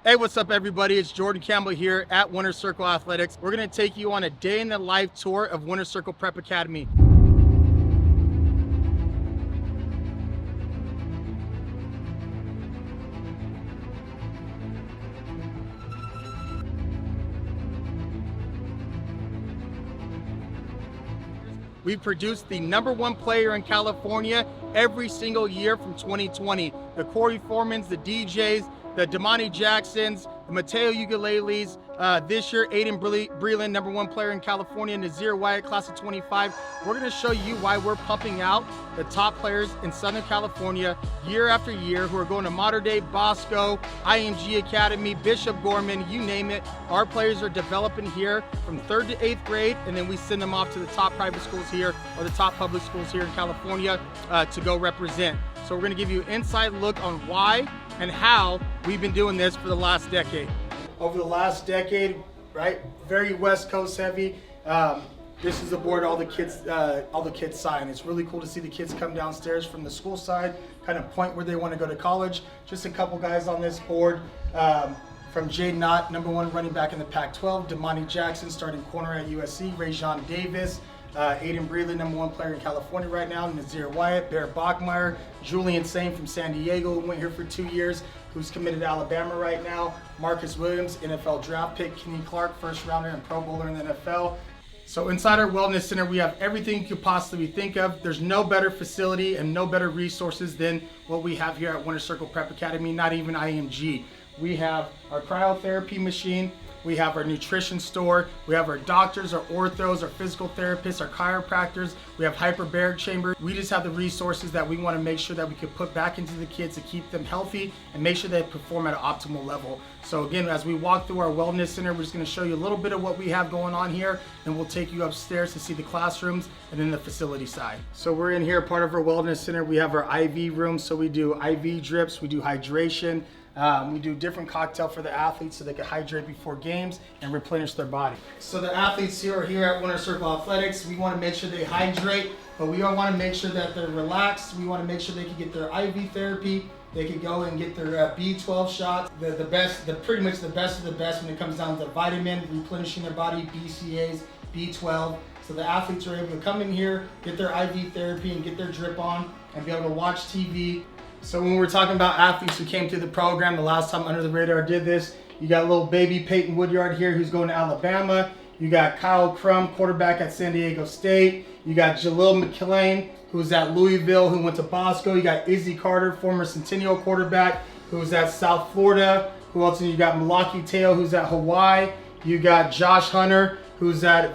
Hey, what's up everybody? It's Jordan Campbell here at Winter Circle Athletics. We're gonna take you on a day in the life tour of Winter Circle Prep Academy. We produced the #1 player in California every single year from 2020. The Corey Foremans, the DJs, the Damani Jacksons, the Mateo Ukuleles. This year, Aiden Breland, #1 player in California, Nazir Wyatt, class of 25. We're gonna show you why we're pumping out the top players in Southern California year after year who are going to Mater Dei, Bosco, IMG Academy, Bishop Gorman, you name it. Our players are developing here from 3rd to 8th grade, and then we send them off to the top private schools here or the top public schools here in California to go represent. So we're gonna give you an inside look on why and how we've been doing this for the last decade. Over the last decade, right, very West Coast heavy. This is the board all the kids sign. It's really cool to see the kids come downstairs from the school side, kind of point where they want to go to college. Just a couple guys on this board. From Jay Knott, #1 running back in the Pac-12, Damani Jackson, starting corner at USC, Rajon Davis, Aiden Breland, #1 player in California right now, Nazir Wyatt, Bear Bachmeyer, Julian Sane from San Diego, who went here for 2 years, who's committed to Alabama right now, Marcus Williams, NFL draft pick, Kenny Clark, first rounder and Pro Bowler in the NFL. So inside our Wellness Center, we have everything you could possibly think of. There's no better facility and no better resources than what we have here at Winter Circle Prep Academy, not even IMG. We have our cryotherapy machine, we have our nutrition store, we have our doctors, our orthos, our physical therapists, our chiropractors, we have hyperbaric chamber. We just have the resources that we want to make sure that we can put back into the kids to keep them healthy and make sure they perform at an optimal level. So again, as we walk through our Wellness Center, we're just going to show you a little bit of what we have going on here, and we'll take you upstairs to see the classrooms and then the facility side. So we're in here, part of our Wellness Center. We have our IV room, so we do IV drips, we do hydration. We do different cocktail for the athletes so they can hydrate before games and replenish their body. So the athletes here are here at Winter Circle Athletics. We want to make sure they hydrate, but we want to make sure that they're relaxed. We want to make sure they can get their IV therapy. They can go and get their B12 shots. Pretty much the best of the best when it comes down to vitamin, replenishing their body, BCAAs, B12. So the athletes are able to come in here, get their IV therapy and get their drip on and be able to watch TV. So when we're talking about athletes who came through the program, the last time Under the Radar did this, you got little baby Peyton Woodyard here who's going to Alabama. You got Kyle Crum, quarterback at San Diego State. You got Jalil McClain, who's at Louisville, who went to Bosco. You got Izzy Carter, former Centennial quarterback, who's at South Florida. Who else? You got Malaki Teo, who's at Hawaii. You got Josh Hunter,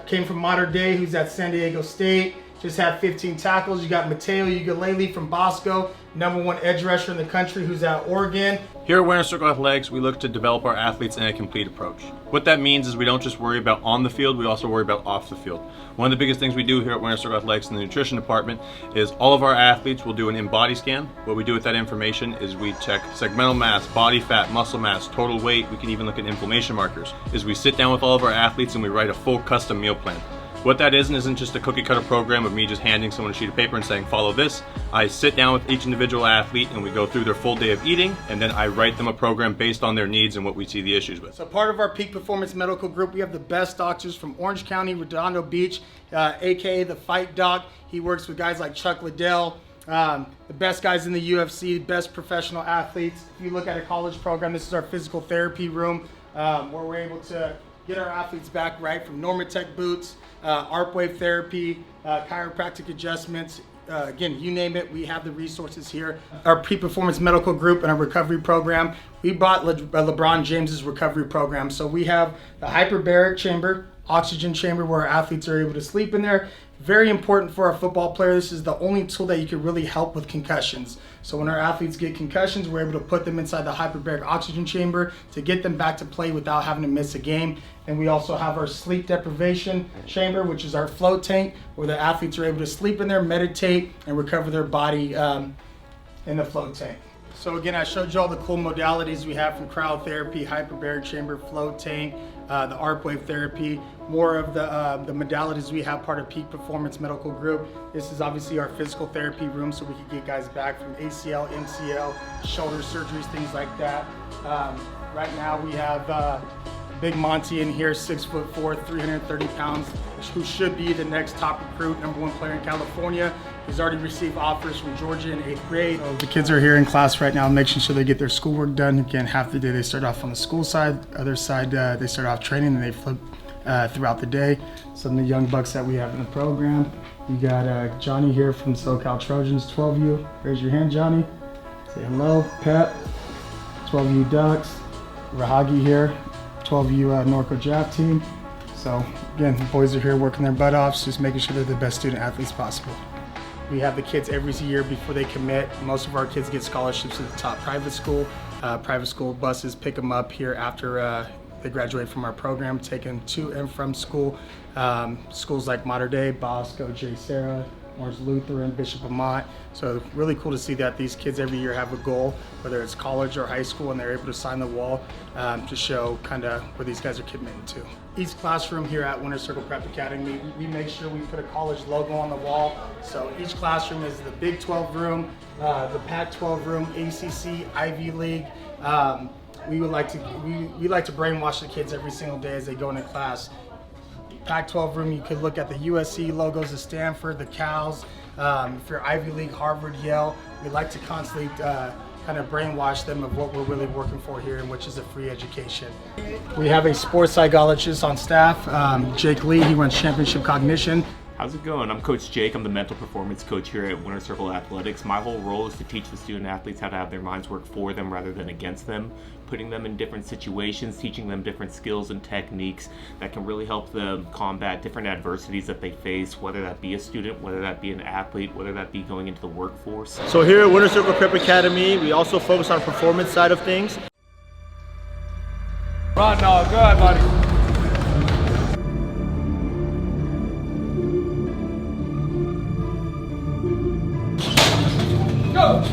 came from Mater Dei, who's at San Diego State. Just had 15 tackles. You got Mateo Ukulele from Bosco, #1 edge rusher in the country, who's at Oregon. Here at Winter Circle Athletics, we look to develop our athletes in a complete approach. What that means is we don't just worry about on the field, we also worry about off the field. One of the biggest things we do here at Winter Circle Athletics in the nutrition department is all of our athletes will do an in-body scan. What we do with that information is we check segmental mass, body fat, muscle mass, total weight. We can even look at inflammation markers. We sit down with all of our athletes and we write a full custom meal plan. What that isn't just a cookie cutter program of me just handing someone a sheet of paper and saying, follow this. I sit down with each individual athlete and we go through their full day of eating, and then I write them a program based on their needs and what we see the issues with. So part of our Peak Performance Medical Group, we have the best doctors from Orange County, Redondo Beach, AKA the Fight Doc. He works with guys like Chuck Liddell, the best guys in the UFC, best professional athletes. If you look at a college program, this is our physical therapy room where we're able to get our athletes back right from Normatec boots, ARP wave therapy, chiropractic adjustments. Again, you name it, we have the resources here. Our Pre-Performance Medical Group and our recovery program, we bought LeBron James's recovery program. So we have the hyperbaric chamber, oxygen chamber where our athletes are able to sleep in there. Very important for our football player. This is the only tool that you can really help with concussions. So when our athletes get concussions, we're able to put them inside the hyperbaric oxygen chamber to get them back to play without having to miss a game. And we also have our sleep deprivation chamber, which is our float tank, where the athletes are able to sleep in there, meditate, and recover their body in the float tank. So again, I showed you all the cool modalities we have from cryotherapy, hyperbaric chamber, float tank, the arc wave therapy, more of the modalities we have part of Peak Performance Medical Group. This is obviously our physical therapy room, so we can get guys back from ACL, MCL, shoulder surgeries, things like that. Right now we have Big Monty in here, 6'4", 330 pounds, who should be the next top recruit, #1 player in California. He's already received offers from Georgia in 8th grade. So the kids are here in class right now, making sure they get their schoolwork done. Again, half the day they start off on the school side, other side they start off training, and they flip throughout the day. Some of the young bucks that we have in the program. We got Johnny here from SoCal Trojans, 12U. Raise your hand, Johnny. Say hello. Pep, 12U Ducks. Rahagi here, 12U Norco Draft Team. So again, the boys are here working their butt off, just making sure they're the best student athletes possible. We have the kids every year before they commit. Most of our kids get scholarships to the top private school. Private school buses pick them up here after they graduate from our program, take them to and from school. Schools like Mater Dei, Bosco, J. Sarah, Orange Lutheran, Bishop Amat. So really cool to see that these kids every year have a goal, whether it's college or high school, and they're able to sign the wall to show kind of where these guys are committing to. Each classroom here at Winter Circle Prep Academy, we make sure we put a college logo on the wall. So each classroom is the Big 12 room, the Pac-12 room, ACC, Ivy League. We like to brainwash the kids every single day as they go into class. Pac-12 room, you could look at the USC logos, the Stanford, the Cows. If you're Ivy League, Harvard, Yale, we like to constantly kind of brainwash them of what we're really working for here, and which is a free education. We have a sports psychologist on staff, Jake Lee. He runs Championship Cognition. How's it going? I'm Coach Jake. I'm the mental performance coach here at Winter Circle Athletics. My whole role is to teach the student athletes how to have their minds work for them rather than against them, putting them in different situations, teaching them different skills and techniques that can really help them combat different adversities that they face, whether that be a student, whether that be an athlete, whether that be going into the workforce. So here at Winter Circle Prep Academy, we also focus on performance side of things. Right now, go ahead, buddy. Go!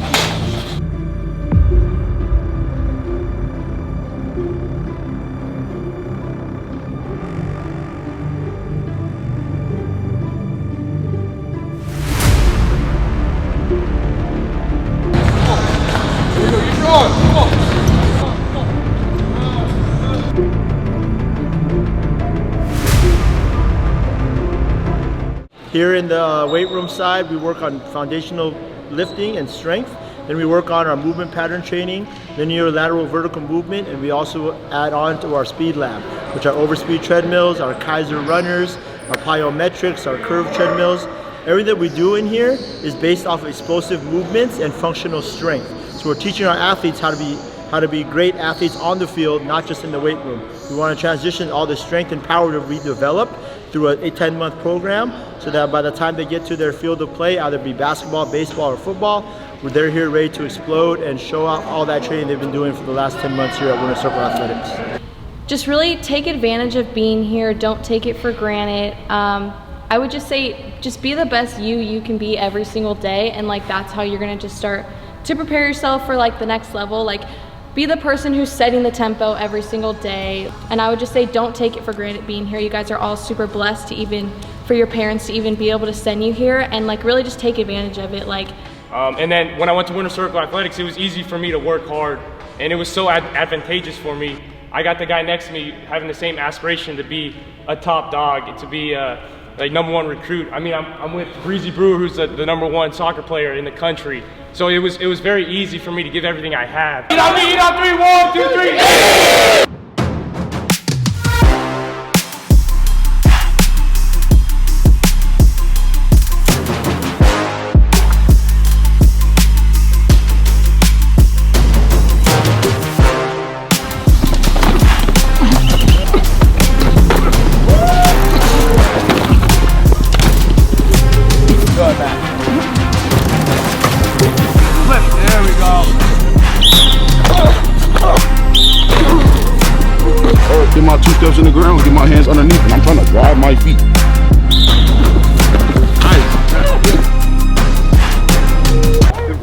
Here in the weight room side, we work on foundational lifting and strength. Then we work on our movement pattern training, linear lateral vertical movement, and we also add on to our speed lab, which are overspeed treadmills, our Kaiser runners, our plyometrics, our curved treadmills. Everything that we do in here is based off of explosive movements and functional strength. So we're teaching our athletes how to be great athletes on the field, not just in the weight room. We want to transition all the strength and power that we develop through a 10-month program, so that by the time they get to their field of play, either be basketball, baseball, or football, they're here ready to explode and show out all that training they've been doing for the last 10 months here at Winter Circle Athletics. Just really take advantage of being here. Don't take it for granted. I would just say, just be the best you can be every single day, and like that's how you're gonna just start to prepare yourself for like the next level. Like, be the person who's setting the tempo every single day. And I would just say, don't take it for granted being here. You guys are all super blessed to for your parents to even be able to send you here, and like really just take advantage of it. Like, and then when I went to Winter Circle Athletics, it was easy for me to work hard, and it was so advantageous for me. I got the guy next to me having the same aspiration to be a top dog, to be like #1 recruit. I mean, I'm with Breezy Brewer, who's the #1 soccer player in the country. So it was very easy for me to give everything I have. Eat on me, eat on 3, 1, 2, 3. There we go. Get my 2 steps in the ground, get my hands underneath, and I'm trying to grab my feet.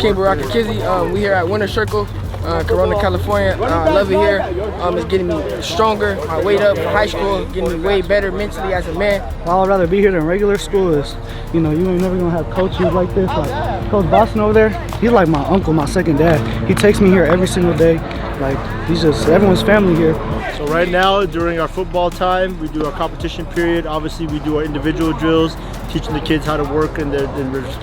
King Baraka Kizzy. We here at Winter Circle, Corona, California. I love it here. It's getting me stronger. My weight up for high school, getting me way better mentally as a man. Well, I'd rather be here than regular school is, you know, you ain't never gonna have coaches like this. Like Coach Boston over there, he's like my uncle, my second dad. He takes me here every single day. Like, he's just everyone's family here. So right now, during our football time, we do our competition period. Obviously, we do our individual drills, teaching the kids how to work in their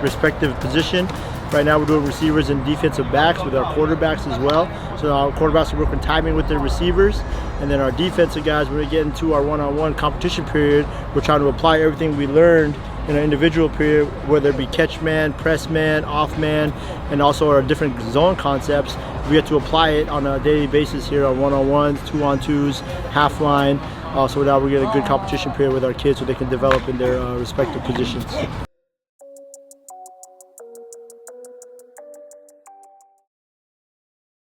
respective position. Right now, we're doing receivers and defensive backs with our quarterbacks as well. So our quarterbacks are working timing with their receivers. And then our defensive guys, when we get into our one-on-one competition period, we're trying to apply everything we learned in our individual period, whether it be catch man, press man, off man, and also our different zone concepts. We have to apply it on a daily basis here on one-on-ones, two-on-twos, half line. So now we're getting a good competition period with our kids so they can develop in their respective positions.